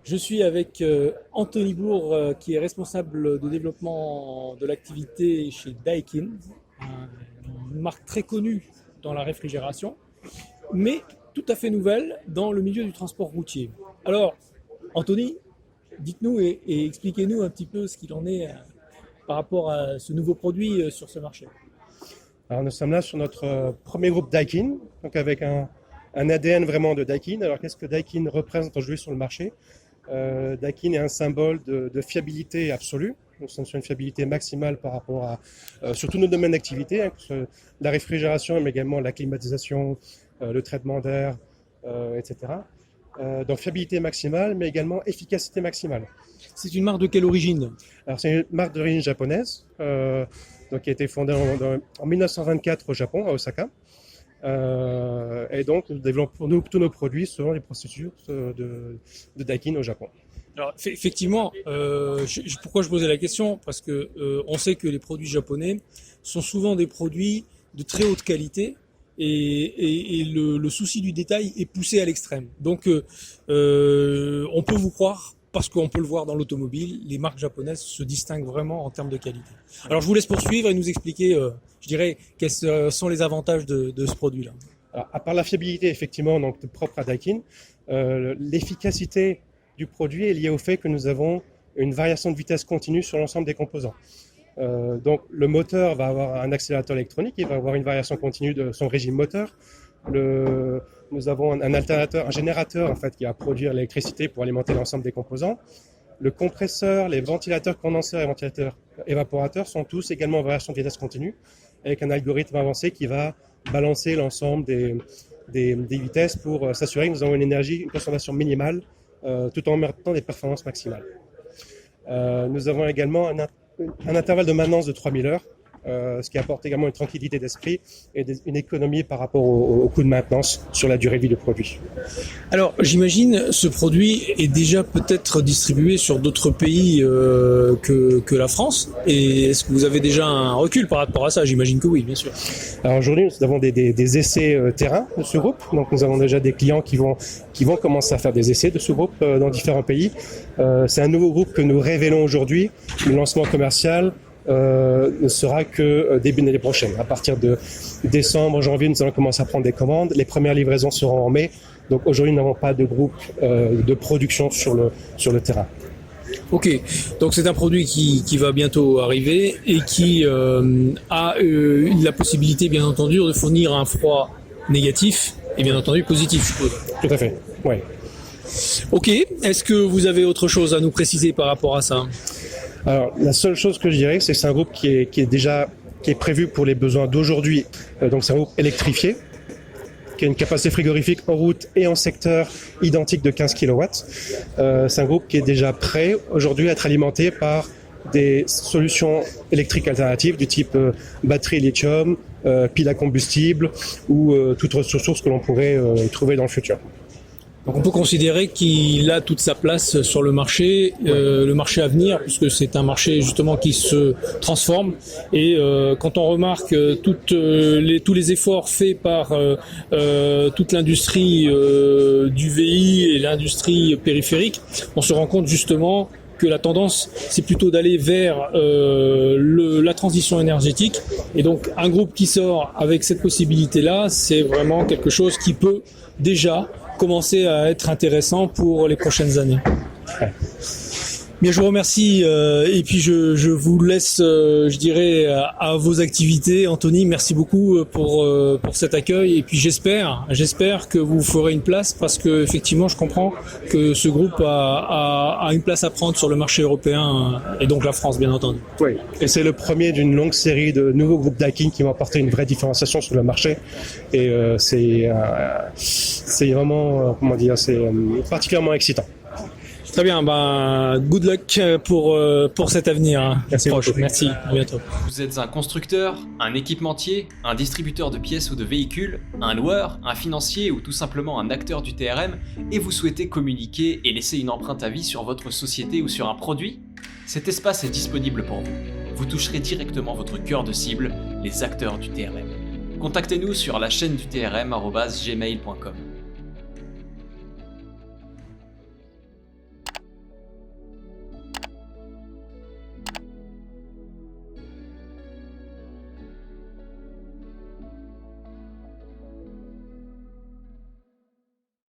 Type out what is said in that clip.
Je suis avec Anthony Bourg, qui est responsable de développement de l'activité chez Daikin, une marque très connue dans la réfrigération, mais tout à fait nouvelle dans le milieu du transport routier. Alors, Anthony, dites-nous et expliquez-nous un petit peu ce qu'il en est par rapport à ce nouveau produit sur ce marché. Alors nous sommes là sur notre premier groupe Daikin, donc avec un ADN vraiment de Daikin. Alors qu'est-ce que Daikin représente aujourd'hui sur le marché? Daikin est un symbole de fiabilité absolue. Nous sommes sur une fiabilité maximale par rapport à sur tous nos domaines d'activité, hein, que ce soit la réfrigération, mais également la climatisation, le traitement d'air, etc. Donc fiabilité maximale, mais également efficacité maximale. C'est une marque de quelle origine? Alors c'est une marque d'origine japonaise, donc qui a été fondée en 1924 au Japon, à Osaka. Et donc nous développons tous nos produits selon les procédures de Daikin au Japon. Alors effectivement, pourquoi je posais la question? Parce que on sait que les produits japonais sont souvent des produits de très haute qualité et le souci du détail est poussé à l'extrême. Donc on peut vous croire parce qu'on peut le voir dans l'automobile, les marques japonaises se distinguent vraiment en termes de qualité. Alors je vous laisse poursuivre et nous expliquer, je dirais, quels sont les avantages de ce produit-là. Alors, à part la fiabilité effectivement donc propre à Daikin, l'efficacité du produit est liée au fait que nous avons une variation de vitesse continue sur l'ensemble des composants. Donc le moteur va avoir un accélérateur électronique, il va avoir une variation continue de son régime moteur. Nous avons un générateur en fait qui va produire l'électricité pour alimenter l'ensemble des composants. Le compresseur, les ventilateurs condenseurs et ventilateurs évaporateurs sont tous également en variation de vitesse continue avec un algorithme avancé qui va balancer l'ensemble des vitesses pour s'assurer que nous avons une consommation minimale tout en maintenant des performances maximales. Nous avons également un intervalle de maintenance de 3000 heures. Ce qui apporte également une tranquillité d'esprit et une économie par rapport au coût de maintenance sur la durée de vie du produit. Alors, j'imagine ce produit est déjà peut-être distribué sur d'autres pays que la France. Et est-ce que vous avez déjà un recul par rapport à ça? J'imagine que oui, bien sûr. Alors aujourd'hui, nous avons des essais terrain de ce groupe. Donc nous avons déjà des clients qui vont commencer à faire des essais de ce groupe dans différents pays. C'est un nouveau groupe que nous révélons aujourd'hui. Le lancement commercial ne sera que début de l'année prochaine. À partir de décembre, janvier, nous allons commencer à prendre des commandes. Les premières livraisons seront en mai. Donc aujourd'hui, nous n'avons pas de groupe de production sur le terrain. Ok, donc c'est un produit qui va bientôt arriver et qui a la possibilité, bien entendu, de fournir un froid négatif et bien entendu positif, je suppose. Tout à fait, oui. Ok, est-ce que vous avez autre chose à nous préciser par rapport à ça? Alors, la seule chose que je dirais, c'est que c'est un groupe qui est prévu pour les besoins d'aujourd'hui. Donc, c'est un groupe électrifié, qui a une capacité frigorifique en route et en secteur identique de 15 kW. C'est un groupe qui est déjà prêt aujourd'hui à être alimenté par des solutions électriques alternatives du type batterie lithium, pile à combustible ou toute autre source que l'on pourrait trouver dans le futur. Donc on peut considérer qu'il a toute sa place sur le marché à venir, puisque c'est un marché justement qui se transforme. Et quand on remarque tous les efforts faits par toute l'industrie du VI et l'industrie périphérique, on se rend compte justement que la tendance, c'est plutôt d'aller vers la transition énergétique. Et donc un groupe qui sort avec cette possibilité-là, c'est vraiment quelque chose qui peut déjà commencer à être intéressant pour les prochaines années. Ouais. Bien, je vous remercie et puis je vous laisse, je dirais, à vos activités. Anthony, merci beaucoup pour cet accueil et puis j'espère que vous ferez une place parce que effectivement, je comprends que ce groupe a une place à prendre sur le marché européen et donc la France, bien entendu. Oui, et c'est le premier d'une longue série de nouveaux groupes Daikin qui vont apporter une vraie différenciation sur le marché et c'est vraiment, c'est particulièrement excitant. Très bien, good luck pour cet avenir proche. Merci, à bientôt. Vous êtes un constructeur, un équipementier, un distributeur de pièces ou de véhicules, un loueur, un financier ou tout simplement un acteur du TRM et vous souhaitez communiquer et laisser une empreinte à vie sur votre société ou sur un produit? Cet espace est disponible pour vous. Vous toucherez directement votre cœur de cible, les acteurs du TRM. Contactez-nous sur la chaîne du TRM@gmail.com.